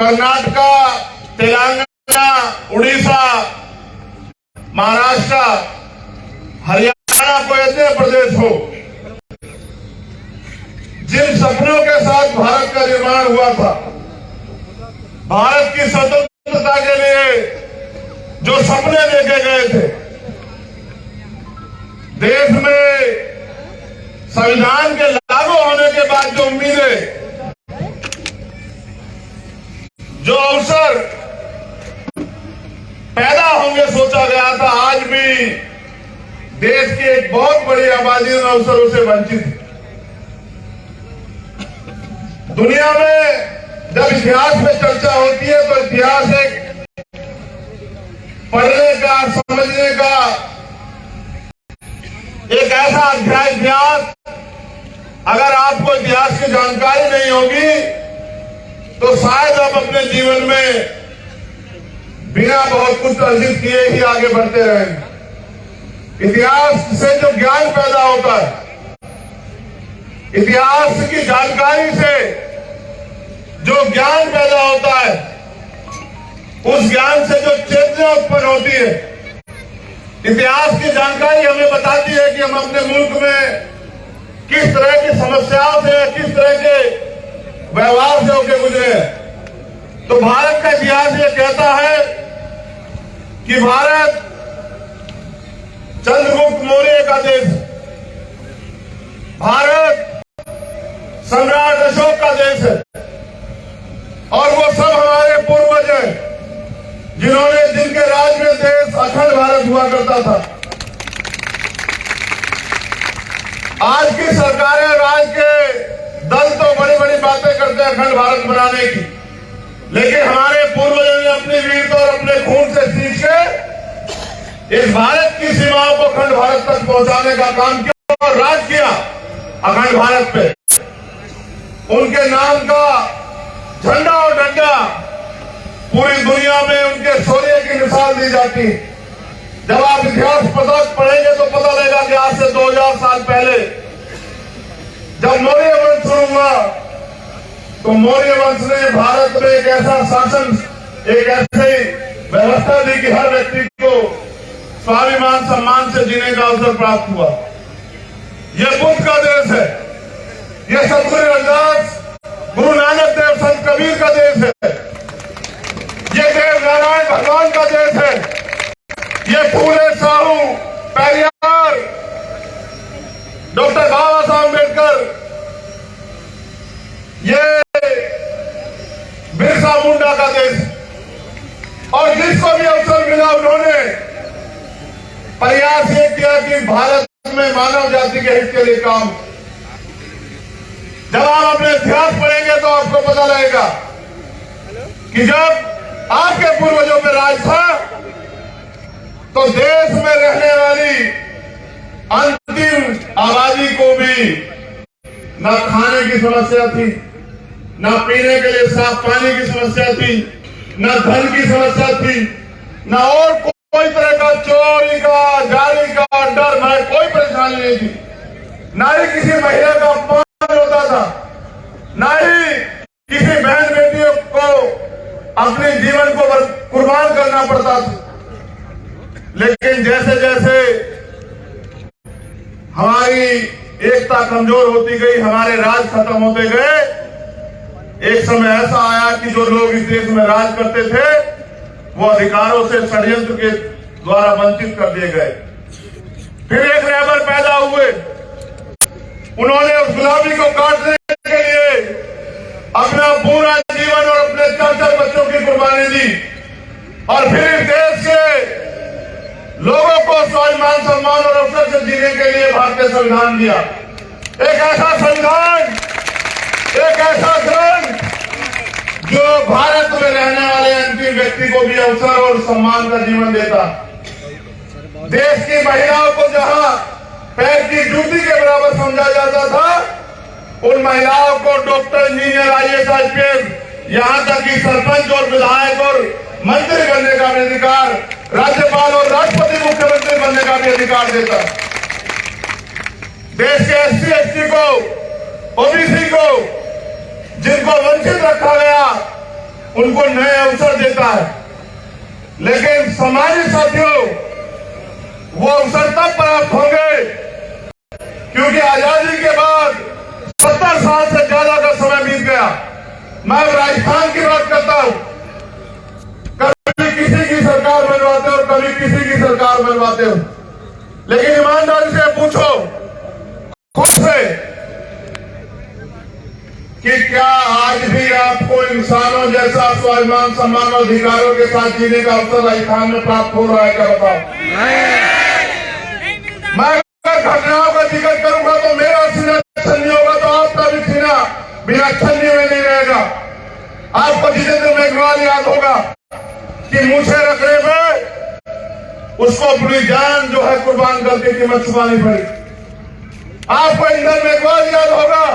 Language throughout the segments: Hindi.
कर्नाटका, तेलंगाना, उड़ीसा, महाराष्ट्र, हरियाणा को ऐसे प्रदेश हो जिन सपनों के साथ भारत का निर्माण हुआ था, भारत की स्वतंत्रता के लिए जो सपने देखे गए थे, देश में संविधान के लागू होने के बाद जो उम्मीदें, जो अवसर पैदा होंगे सोचा गया था, आज भी देश की एक बहुत बड़ी आबादी उन अवसरों से वंचित है। दुनिया में जब इतिहास में चर्चा होती है तो इतिहास एक पढ़ने का, समझने का एक ऐसा अध्याय इतिहास, अगर आपको इतिहास की जानकारी नहीं होगी तो शायद आप अपने जीवन में बिना बहुत कुछ अर्जित किए ही आगे बढ़ते रहेंगे। इतिहास से जो ज्ञान पैदा होता है, इतिहास की जानकारी से जो ज्ञान पैदा होता है, उस ज्ञान से जो चेतना उत्पन्न होती है, इतिहास की जानकारी हमें बताती है कि हम अपने मुल्क में किस तरह की समस्याओं से, किस तरह के व्यवहार से होकर गुजरे। तो भारत का इतिहास ये कहता है कि भारत चंद्रगुप्त मौर्य का देश, भारत सम्राट अशोक का देश है, और वो सब हमारे पूर्वज हैं जिन्होंने, जिनके राज में देश अखंड भारत हुआ करता था। आज की सरकारें और आज के दल तो बड़ी बड़ी बातें करते हैं अखंड भारत बनाने की, लेकिन हमारे पूर्वजों ने अपनी वीरता और अपने खून से सींच के इस भारत की सीमाओं को अखंड भारत तक पहुंचाने का काम किया और राज किया अखंड भारत पे। उनके नाम का झंडा और डंडा पूरी दुनिया में उनके शौर्य की मिसाल दी जाती। जब आप इतिहास पढ़ेंगे तो पता लगेगा कि आज से 2000 साल पहले जब मौर्य वंश शुरू हुआ तो मौर्य वंश ने भारत में एक ऐसा शासन, एक ऐसी व्यवस्था दी कि हर व्यक्ति को स्वाभिमान सम्मान से जीने का अवसर प्राप्त हुआ। यह बुद्ध का देश है, यह सतगुरु रविदास, गुरु नानक देव, संत कबीर का देश है, यह देव नारायण भगवान का देश है, यह फूले साहू, पेरियार, डॉक्टर बाबा साहब अम्बेडकर, ये बिरसा मुंडा का देश। और जिसको भी अवसर मिला उन्होंने प्रयास ये किया कि भारत में मानव जाति के हित के लिए काम। जब आप अपने इतिहास पढ़ेंगे तो आपको पता लगेगा कि जब आपके पूर्वजों में राज था तो देश में रहने वाली अंतिम आबादी को भी न खाने की समस्या थी, न पीने के लिए साफ पानी की समस्या थी, न धन की समस्या थी, न और कोई तरह का चोरी का, जाली का डर, भय, कोई परेशानी नहीं थी। न ही किसी महिला का अपमान होता था, न ही किसी बहन बेटियों को अपने जीवन को कुर्बान करना पड़ता था। लेकिन जैसे जैसे हमारी एकता कमजोर होती गई, हमारे राज खत्म होते गए, एक समय ऐसा आया कि जो लोग इस देश में राज करते थे वो अधिकारों से षड्यंत्र के द्वारा वंचित कर दिए गए। फिर एक रहबर पैदा हुए, उन्होंने उस गुलामी को काटने के लिए अपना पूरा जीवन और अपने 4 बच्चों की कुर्बानी दी, और फिर इस देश के लोगों को स्वाभिमान सम्मान और अवसर से जीने के लिए भारतीय संविधान दिया। एक ऐसा संविधान, एक ऐसा ग्रंथ जो भारत में रहने वाले अंतिम व्यक्ति को भी अवसर और सम्मान का जीवन देता। देश की महिलाओं को जहां पैर की जूती के बराबर समझा जाता था, उन महिलाओं को डॉक्टर, इंजीनियर, IAS, IPS, यहां तक कि सरपंच और विधायक और मंत्री बनने का भी अधिकार, राज्यपाल और राष्ट्रपति, मुख्यमंत्री बनने का भी अधिकार देता। देश के SC, ST को, OBC को, जिनको वंचित रखा गया, उनको नए अवसर देता है। लेकिन समाजी साथियों, वो अवसर तब प्राप्त होंगे क्योंकि आजादी के बाद 70 साल से ज्यादा का समय बीत गया। मैं राजस्थान की बात करता हूं, कभी किसी की सरकार बनवाते हो और कभी किसी की सरकार बनवाते हो, लेकिन ईमानदारी से पूछो खुद से कि क्या आज भी आपको इंसानों जैसा स्वाभिमान, सम्मान और अधिकारों के साथ जीने का अवसर राजस्थान में प्राप्त हो रहा है? क्या बताओ? मैं अगर घटनाओं का जिक्र करूंगा तो मेरा सीना छन्नी होगा, तो आपका भी सीना बिना छन्नी में नहीं रहेगा। आपको जितेंद्र मेघवाल याद होगा कि मूछे रखने में उसको अपनी जान जो है कुर्बान करके कीमत चुकानी पड़ी। आपको इंदर मेघवाल याद होगा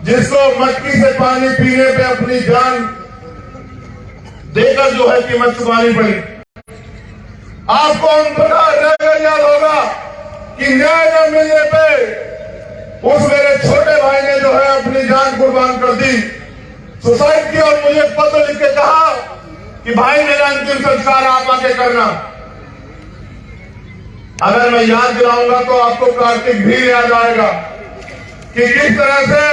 जिसको मटकी से पानी पीने पे अपनी जान देकर जो है कीमत चुकानी पड़ी। आपको ओम प्रकाश नगर याद होगा कि न्याय न मिलने पे उस मेरे छोटे भाई ने जो है अपनी जान कुर्बान कर दी, सुसाइड की, और मुझे पत्र लिख के कहा कि भाई मेरा अंतिम संस्कार आप आके करना। अगर मैं याद दिलाऊंगा तो आपको कार्तिक भी याद आएगा कि किस तरह से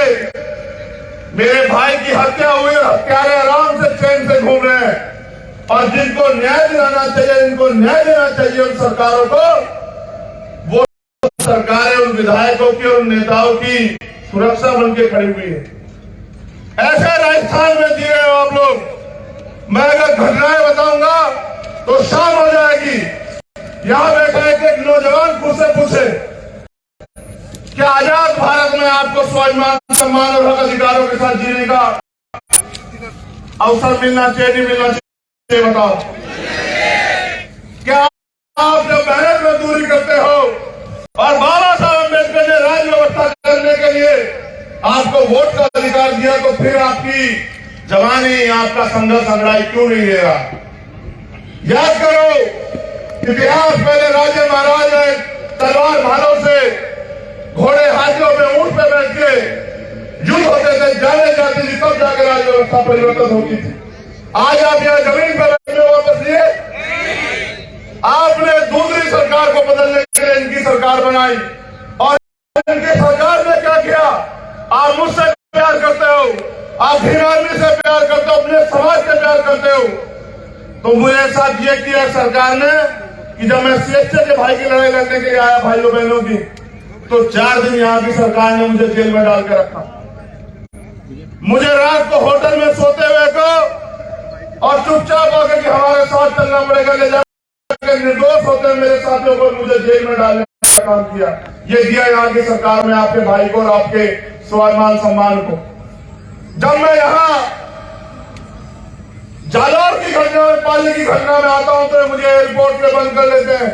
मेरे भाई की हत्या हुई, हत्यारे आराम से चैन से घूम रहे हैं, और जिनको न्याय दिलाना चाहिए, जिनको न्याय देना चाहिए उन सरकारों को, वो सरकारें उन विधायकों की और उन नेताओं की सुरक्षा बन के खड़ी हुई है। ऐसे राजस्थान में जी रहे हो आप लोग। मैं अगर घटनाएं बताऊंगा तो शाम हो जाएगी। यहां बैठे एक नौजवान खुद से पूछे क्या आजाद भारत में आपको स्वाभिमान, सम्मान और हक अधिकारों के साथ जीने का अवसर मिलना चाहिए, नहीं मिलना चाहिए? बताओ। क्या आप जब मेहनत मजदूरी करते हो और बाबा साहब अम्बेडकर ने राज्य व्यवस्था करने के लिए आपको वोट का अधिकार दिया, तो फिर आपकी जवानी, आपका संघर्ष अंगड़ाई क्यों नहीं ले रहा? याद करो, इतिहास पहले राजे महाराज तलवार भालों से, घोड़े हाथियों में, ऊंट पे बैठ के युद्ध होते थे, जाने जाती थी, तब जाकर राज्य व्यवस्था परिवर्तन होती थी। आज आप यहाँ जमीन पर बैठे हो, वापस लिए आपने दूसरी सरकार को बदलने के लिए इनकी सरकार बनाई, और इनकी सरकार ने क्या किया? आप मुझसे प्यार करते हो, आप भीम आर्मी से प्यार करते हो, अपने समाज से प्यार करते हो, तो मुझे साथ ये किया सरकार ने कि जब मैं सीएचए के भाई की लड़ाई लड़ने के लिए आया, भाइयों बहनों की, तो 4 दिन यहाँ की सरकार ने मुझे जेल में डाल के रखा। मुझे रात को होटल में सोते हुए को और चुपचाप होकर कि हमारे साथ चलना पड़ेगा, ले जाकर निर्दोष होते हुए मेरे साथियों को मुझे जेल में डालने का काम किया। ये दिया यहाँ की सरकार ने आपके भाई को और आपके स्वाभिमान, सम्मान को। जब मैं यहाँ जालौर की घटना में, पाली की घटना में आता हूं तो मुझे एयरपोर्ट पे बंद कर लेते हैं।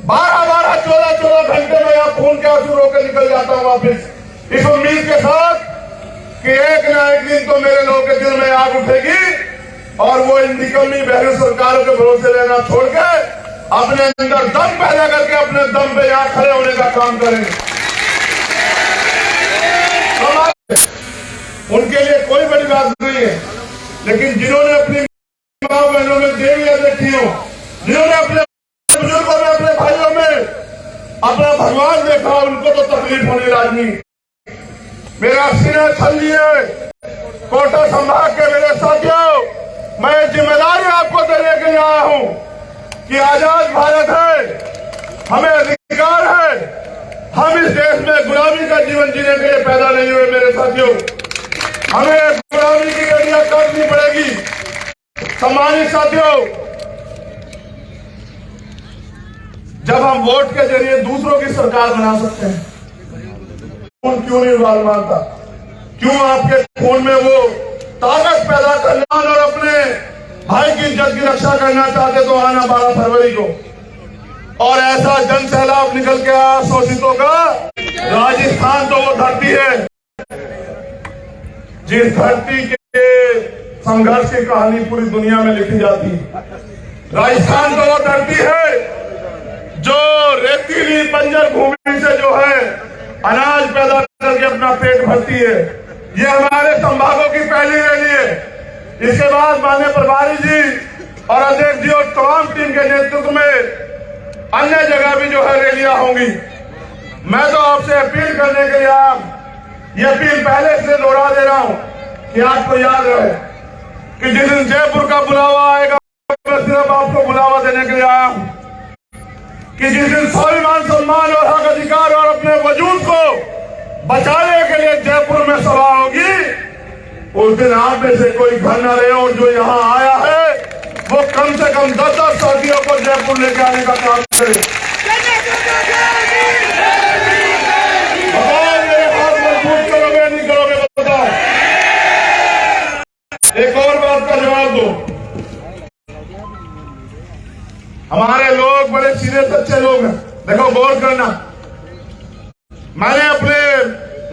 12-12, 14-14 घंटे में यहाँ खून के आंसू रोके निकल जाता हूं वापिस, इस उम्मीद के साथ कि एक न एक दिन तो मेरे लोगों के दिल में आग उठेगी और वो इन निकम्मी बहरी सरकारों के भरोसे लेना छोड़ के अपने अंदर दम पैदा करके अपने दम पे यहाँ खड़े होने का काम करेंगे। उनके लिए कोई बड़ी बात नहीं है, लेकिन जिन्होंने अपनी माँ बहनों में देवियां देखी हो, जिन्होंने अपने बुजुर्गों में, अपने भाइयों में अपना भगवान देखा, उनको तो तकलीफ होनी लाजमी। मेरा सीना छल लिए कोटा संभाग के मेरे साथियों, मैं जिम्मेदारी आपको देने के लिए आया हूं कि आजाद भारत है, हमें अधिकार है, हम इस देश में गुलामी का जीवन जीने के लिए पैदा नहीं हुए मेरे साथियों। हमें गुलामी की गड़ियां काटनी पड़ेगी। सम्मानित साथियों, जब हम वोट के जरिए दूसरों की सरकार बना सकते हैं, खून क्यों नहीं उबाल मारता? क्यों आपके खून में वो ताकत पैदा करना और अपने भाई की इज्जत की रक्षा करना चाहते तो आना 12 फरवरी को, और ऐसा जन सैलाब निकल के आया शोषितों का। राजस्थान तो वो धरती है जिस धरती के संघर्ष की कहानी पूरी दुनिया में लिखी जाती है। राजस्थान तो वो धरती है जो रेतीली बंजर भूमि से जो है अनाज पैदा करके अपना पेट भरती है। ये हमारे संभागों की पहली रैली है। इसके बाद माननीय प्रभारी जी और अध्यक्ष जी और तमाम टीम के नेतृत्व में अन्य जगह भी जो है रैलियां होंगी। मैं तो आपसे अपील करने के लिए ये अपील पहले से दोहरा दे रहा हूं कि आपको याद रहे कि जिस दिन जयपुर का बुलावा आएगा, मैं सिर्फ आपको बुलावा देने के लिए आया हूं कि जिस दिन स्वाभिमान, सम्मान और हक अधिकार और अपने वजूद को बचाने के लिए जयपुर में सभा होगी, उस दिन आप में से कोई घर न रहे और जो यहाँ आया है वो कम से कम 10-10 साथियों को जयपुर लेके आने का काम करे। मेरे हाथ मजबूत करोगे नहीं करोगे बताओ। एक और बात का जवाब दो। हमारे लोग बड़े सीधे सच्चे लोग हैं। देखो गौर करना, मैंने अपने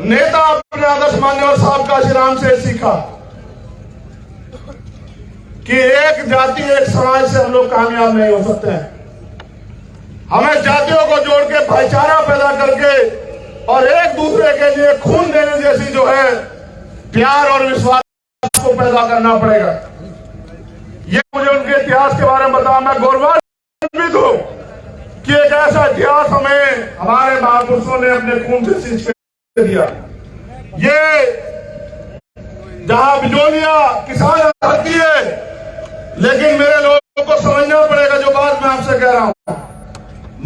नेता, अपने आदर्श मान्यवर साहब काशीराम से सीखा कि एक जाति एक समाज से हम लोग कामयाब नहीं हो सकते हैं। हमें जातियों को जोड़ के भाईचारा पैदा करके और एक दूसरे के लिए खून देने जैसी जो है प्यार और विश्वास को पैदा करना पड़ेगा। ये मुझे उनके इतिहास के बारे में बताया। मैं गौरवान्वित हूं कि एक ऐसा इतिहास हमें हमारे महापुरुषों ने अपने खून से सींच के दिया। ये जहां बिजोलिया किसान आती है, लेकिन मेरे लोगों को समझना पड़ेगा जो बात मैं आपसे कह रहा हूं।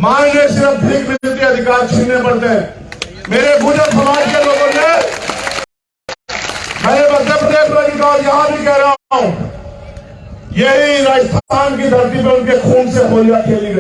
मांगने सिर्फ भीख मिलती, अधिकार छीनने पड़ते हैं। मेरे गुजर समाज के लोगों ने, मैंने मध्य प्रदेश में अधिकार यहां भी कह रहा हूं, यही राजस्थान की धरती पर उनके खून से होलियां खेली गई।